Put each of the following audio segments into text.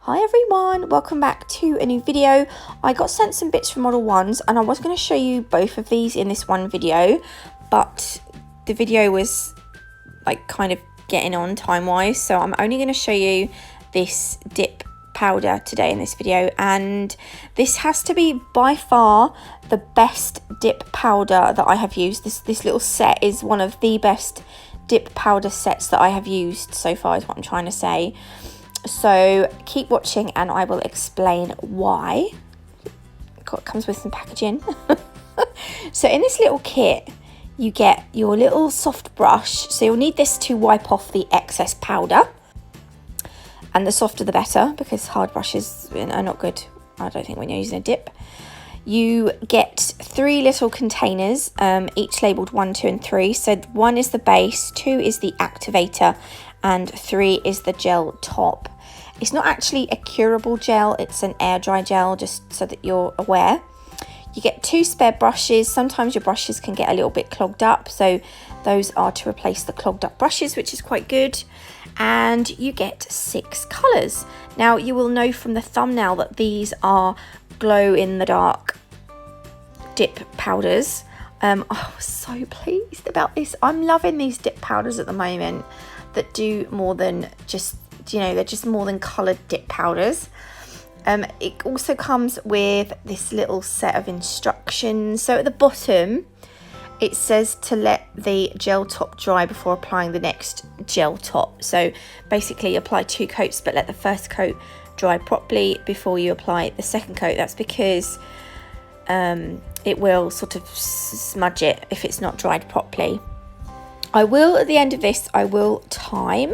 Hi everyone, welcome back to a new video. I got sent some bits from Modelones and I was going to show you both of these in this one video, but the video was like kind of getting on time wise, so I'm only going to show you this dip powder today in this video, and this has to be by far the best dip powder that I have used. This little set is one of the best dip powder sets that I have used so far, is what I'm trying to say. So keep watching and I will explain why. It comes with some packaging. So in this little kit you get your little soft brush, so you'll need this to wipe off the excess powder, and the softer the better because hard brushes are not good, I don't think, when you're using a dip. You get 3 little containers, each labelled 1, 2 and 3. So 1 is the base, 2 is the activator and 3 is the gel top. It's not actually a curable gel, it's an air dry gel, just so that you're aware. You get 2 spare brushes. Sometimes your brushes can get a little bit clogged up, so those are to replace the clogged up brushes, which is quite good. And you get 6 colours. Now you will know from the thumbnail that these are glow in the dark dip powders. I was so pleased about this. I'm loving these dip powders at the moment that do more than just, you know, they're just more than coloured dip powders. It also comes with this little set of instructions. So at the bottom it says to let the gel top dry before applying the next gel top. So basically apply 2 coats but let the first coat dry properly before you apply the second coat. That's because it will sort of smudge it if it's not dried properly. I will, at the end of this, I will time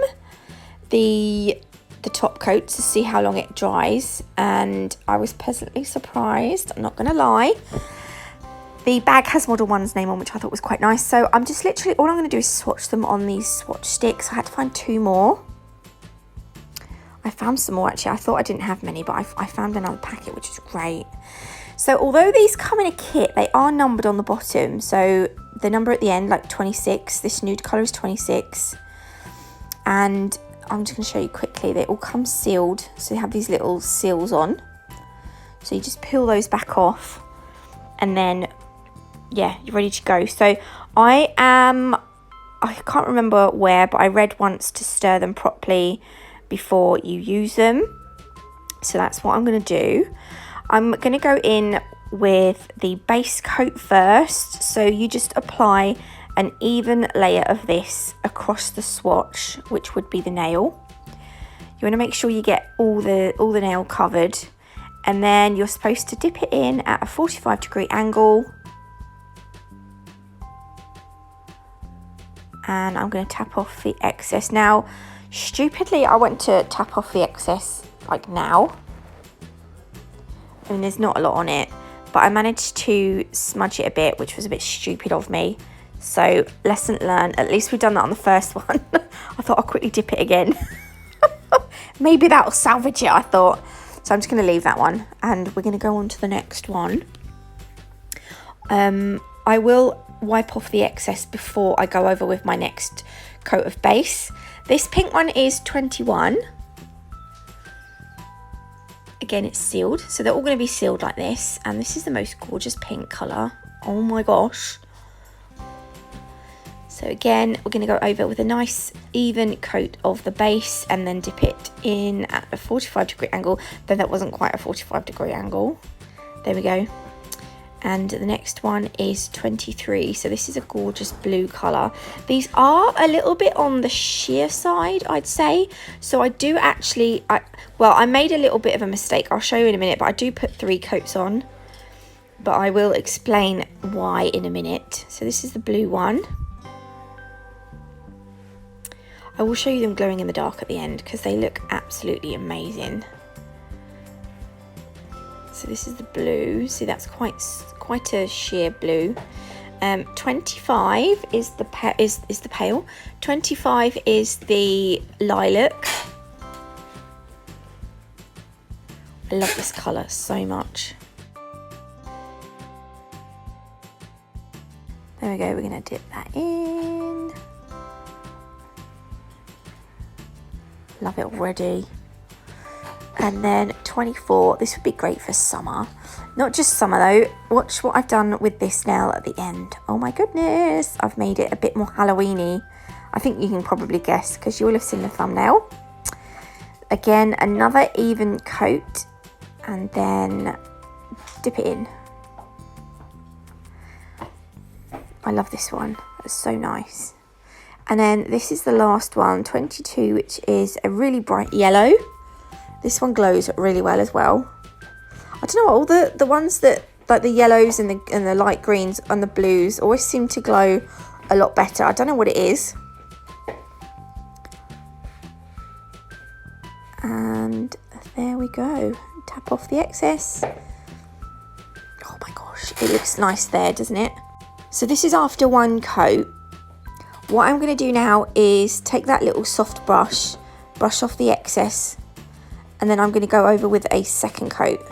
the top coat to see how long it dries, and I was pleasantly surprised, I'm not going to lie. The bag has Modelones' name on, which I thought was quite nice. So I'm just literally, all I'm going to do is swatch them on these swatch sticks. I had to find 2 more. I found some more actually. I thought I didn't have many, but I found another packet, which is great. So although these come in a kit, they are numbered on the bottom. So the number at the end, like 26, this nude colour is 26. And I'm just going to show you quickly, they all come sealed. So they have these little seals on. So you just peel those back off and then, yeah, you're ready to go. So I can't remember where, but I read once to stir them properly before you use them. So that's what I'm going to do. I'm going to go in with the base coat first. So you just apply an even layer of this across the swatch, which would be the nail. You want to make sure you get all the nail covered, and then you're supposed to dip it in at a 45-degree angle. And I'm going to tap off the excess. Now, stupidly, I went to tap off the excess like now. I mean, there's not a lot on it, but I managed to smudge it a bit, which was a bit stupid of me. So lesson learned. At least we've done that on the first one. I thought I'll quickly dip it again. Maybe that'll salvage it, I thought. So I'm just going to leave that one, and we're going to go on to the next one. I will wipe off the excess before I go over with my next coat of base. This pink one is 21. Again, it's sealed, so they're all going to be sealed like this, and this is the most gorgeous pink colour. Oh my gosh. So again, we're going to go over with a nice even coat of the base and then dip it in at a 45-degree angle. Though that wasn't quite a 45-degree angle. There we go. And the next one is 23. So this is a gorgeous blue colour. These are a little bit on the sheer side, I'd say. So I do actually, I made a little bit of a mistake. I'll show you in a minute, but I do put 3 coats on. But I will explain why in a minute. So this is the blue one. I will show you them glowing in the dark at the end because they look absolutely amazing. So this is the blue. See, that's quite a sheer blue. 25 is the pale. 25 is the lilac. I love this colour so much. There we go. We're going to dip that in. Love it already. And then 24, this would be great for summer. Not just summer though, watch what I've done with this nail at the end. Oh my goodness, I've made it a bit more Halloween-y. I think you can probably guess because you will have seen the thumbnail. Again, another even coat and then dip it in. I love this one, it's so nice. And then this is the last one, 22, which is a really bright yellow. This one glows really well as well. I don't know, all the ones that, like the yellows and the light greens and the blues always seem to glow a lot better. I don't know what it is. And there we go. Tap off the excess. Oh my gosh, it looks nice there, doesn't it? So this is after one coat. What I'm going to do now is take that little soft brush off the excess, and then I'm going to go over with a second coat.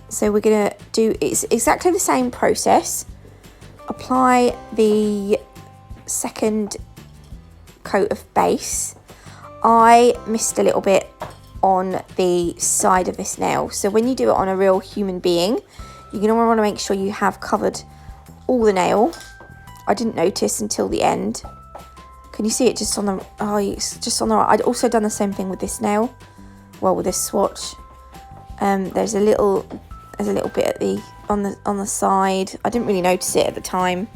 So we're going to do, it's exactly the same process. Apply the second coat of base. I missed a little bit on the side of this nail. So when you do it on a real human being, you're going to want to make sure you have covered all the nail. I didn't notice until the end. Can you see it just on the, oh, it's just on the right. I'd also done the same thing with this nail, well, with this swatch. There's a little bit at the on the side. I didn't really notice it at the time,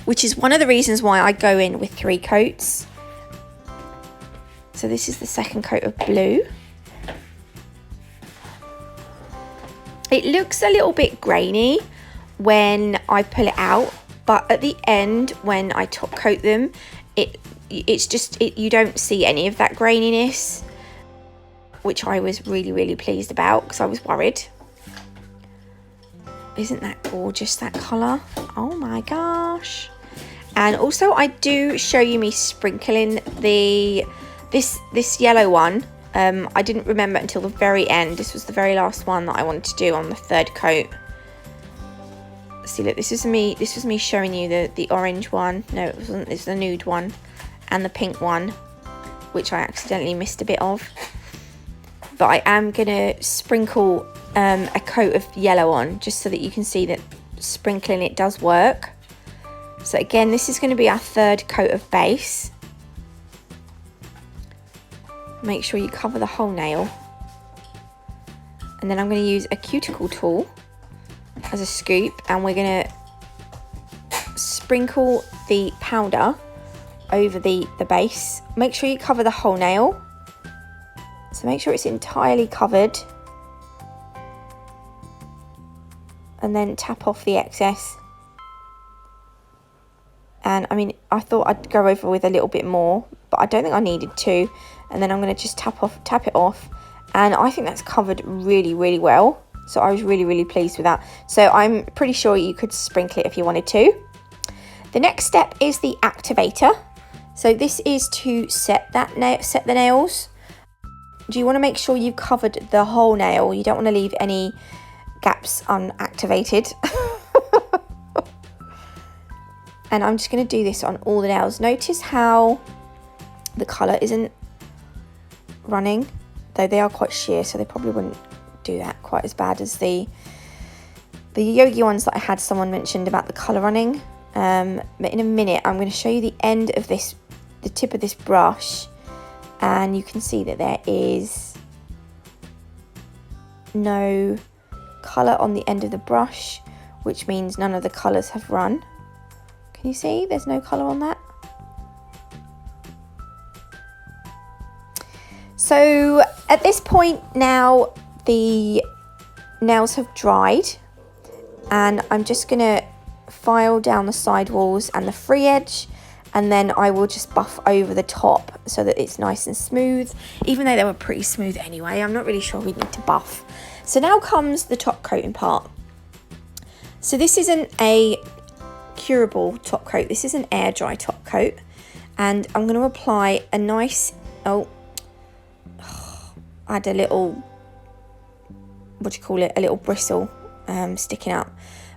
which is one of the reasons why I go in with 3 coats. So this is the second coat of blue. It looks a little bit grainy when I pull it out, but at the end when I top coat them, it's just you don't see any of that graininess, which I was really pleased about because I was worried. Isn't that gorgeous, that colour? Oh my gosh. And also I do show you me sprinkling this yellow one. I didn't remember until the very end. This was the very last one that I wanted to do on the third coat. See, look, this was me showing you the orange one. No, it wasn't. It's the nude one and the pink one, which I accidentally missed a bit of. But I am gonna sprinkle a coat of yellow on, just so that you can see that sprinkling it does work. So again, this is going to be our third coat of base. Make sure you cover the whole nail. And then I'm going to use a cuticle tool as a scoop, and we're going to sprinkle the powder over the base. Make sure you cover the whole nail. So make sure it's entirely covered. And then tap off the excess. And I mean, I thought I'd go over with a little bit more, but I don't think I needed to. And then I'm going to just tap it off. And I think that's covered really well. So I was really pleased with that. So I'm pretty sure you could sprinkle it if you wanted to. The next step is the activator. So this is to set the nails. Do you want to make sure you've covered the whole nail? You don't want to leave any gaps unactivated. And I'm just going to do this on all the nails. Notice how the colour isn't running, though they are quite sheer, so they probably wouldn't do that quite as bad as the yogi ones that I had someone mentioned about the colour running. But in a minute I'm going to show you the end of this, the tip of this brush, and you can see that there is no colour on the end of the brush, which means none of the colours have run. Can you see there's no colour on that? So at this point now the nails have dried, and I'm just going to file down the side walls and the free edge, and then I will just buff over the top so that it's nice and smooth, even though they were pretty smooth anyway. I'm not really sure we need to buff. So now comes the top coating part. So this isn't a curable top coat, this is an air dry top coat, and I'm going to apply a nice, I had a little, what do you call it, a little bristle sticking up.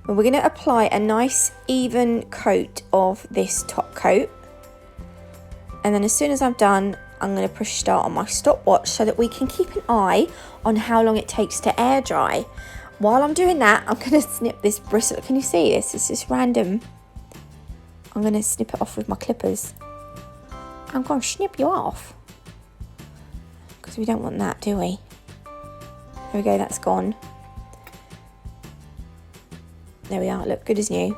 But we're going to apply a nice even coat of this top coat, and then as soon as I'm done, I'm going to push start on my stopwatch so that we can keep an eye on how long it takes to air dry. While I'm doing that, I'm going to snip this bristle. Can you see this? It's just random. I'm going to snip it off with my clippers. I'm going to snip you off. Because we don't want that, do we? There we go, that's gone. There we are, look, good as new.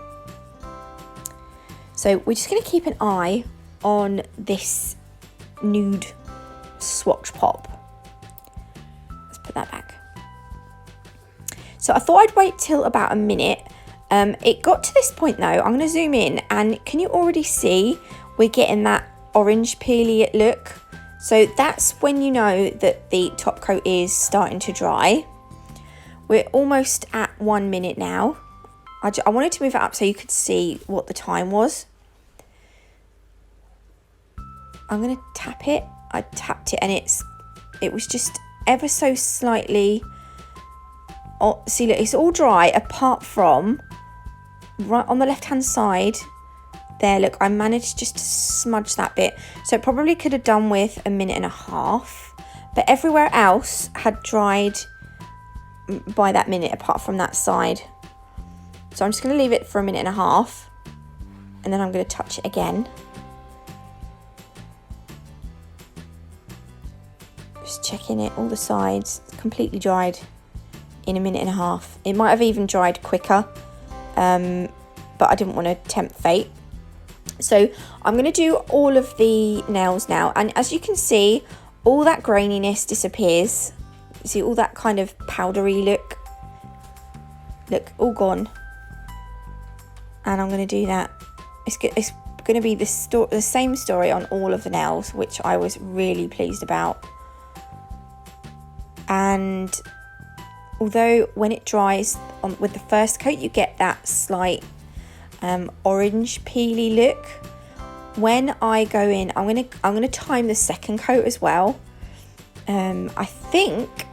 So we're just going to keep an eye on this nude swatch pop. Let's put that back. So I thought I'd wait till about a minute. It got to this point though, I'm going to zoom in, and can you already see we're getting that orange peely look? So that's when you know that the top coat is starting to dry. We're almost at 1 minute now. I wanted to move it up so you could see what the time was. I'm going to tap it. I tapped it and it was just ever so slightly... Oh, see, look, it's all dry apart from right on the left hand side there. Look, I managed just to smudge that bit, so it probably could have done with 1.5 minutes, but everywhere else had dried by that minute apart from that side. So I'm just going to leave it for 1.5 minutes and then I'm going to touch it again. Just checking it, all the sides, it's completely dried in 1.5 minutes. It might have even dried quicker, but I didn't want to tempt fate. So I'm going to do all of the nails now, and as you can see, all that graininess disappears. You see all that kind of powdery look, all gone. And I'm going to do that. It's going to be the same story on all of the nails, which I was really pleased about. And although when it dries with the first coat, you get that slight orange peely look. When I go in, I'm gonna time the second coat as well. I think,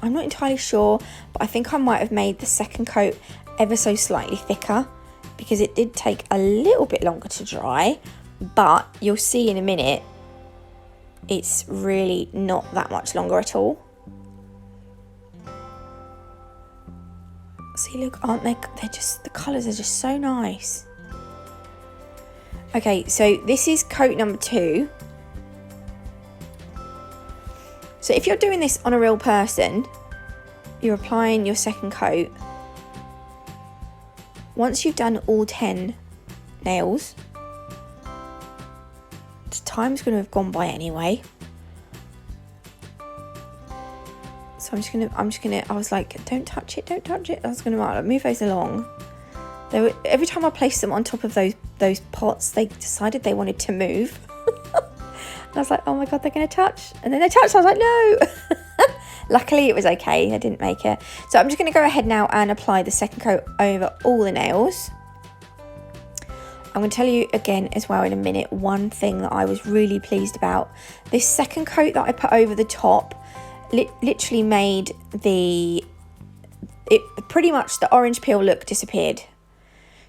I'm not entirely sure, but I think I might have made the second coat ever so slightly thicker because it did take a little bit longer to dry, but you'll see in a minute it's really not that much longer at all. See, look, aren't they? They're just, the colours are just so nice. Okay, so this is coat number 2. So if you're doing this on a real person, you're applying your second coat. Once you've done all 10 nails, the time's going to have gone by anyway. So I'm just gonna, I was like, don't touch it. I was gonna move those along. Every time I placed them on top of those pots, they decided they wanted to move. And I was like, oh my God, they're gonna touch. And then they touched, I was like, no. Luckily it was okay, I didn't make it. So I'm just gonna go ahead now and apply the second coat over all the nails. I'm going to tell you again as well in a minute, one thing that I was really pleased about. This second coat that I put over the top literally made pretty much the orange peel look disappeared.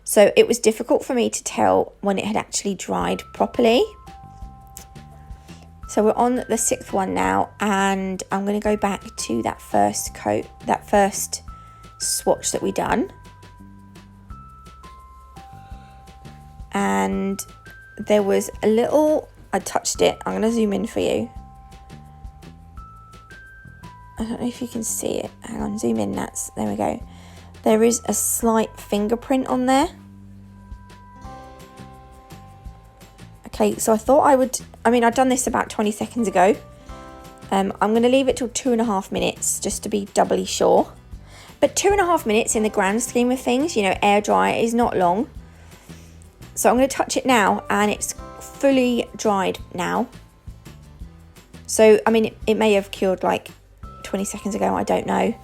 So it was difficult for me to tell when it had actually dried properly. So we're on the 6th one now, and I'm going to go back to that first coat, that first swatch that we done. And there was a little, I touched it, I'm going to zoom in for you. I don't know if you can see it. Hang on, zoom in, there we go. There is a slight fingerprint on there. Okay, so I thought I'd done this about 20 seconds ago. I'm going to leave it till 2.5 minutes just to be doubly sure. But 2.5 minutes in the grand scheme of things, you know, air dry is not long. So I'm going to touch it now, and it's fully dried now. So, I mean, it may have cured like 20 seconds ago, I don't know.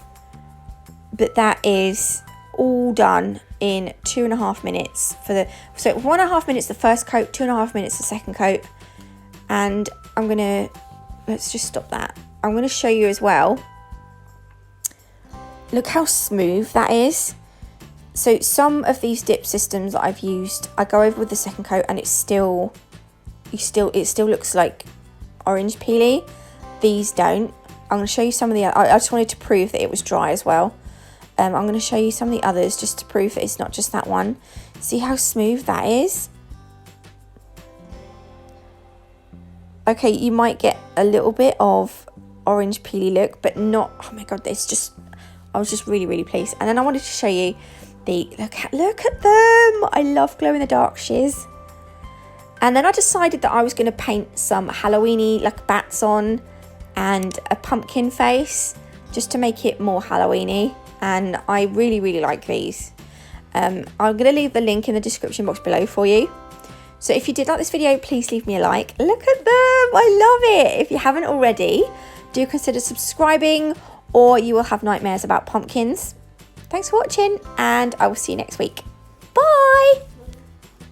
But that is all done in 2.5 minutes so 1.5 minutes the first coat, 2.5 minutes the second coat. And let's just stop that. I'm going to show you as well. Look how smooth that is. So some of these dip systems that I've used, I go over with the second coat and it still looks like orange peely. These don't. I'm going to show you some of the I just wanted to prove that it was dry as well. I'm going to show you some of the others just to prove that it's not just that one. See how smooth that is? Okay, you might get a little bit of orange peely look, but not, oh my god, it's just, I was just really, really pleased. And then I wanted to show you the, look at them. I love glow in the dark shiz. And then I decided that I was going to paint some Halloweeny like bats on and a pumpkin face just to make it more Halloweeny. And I really, really like these. I'm going to leave the link in the description box below for you. So if you did like this video, please leave me a like. Look at them, I love it. If you haven't already, do consider subscribing or you will have nightmares about pumpkins. Thanks for watching and I will see you next week. Bye.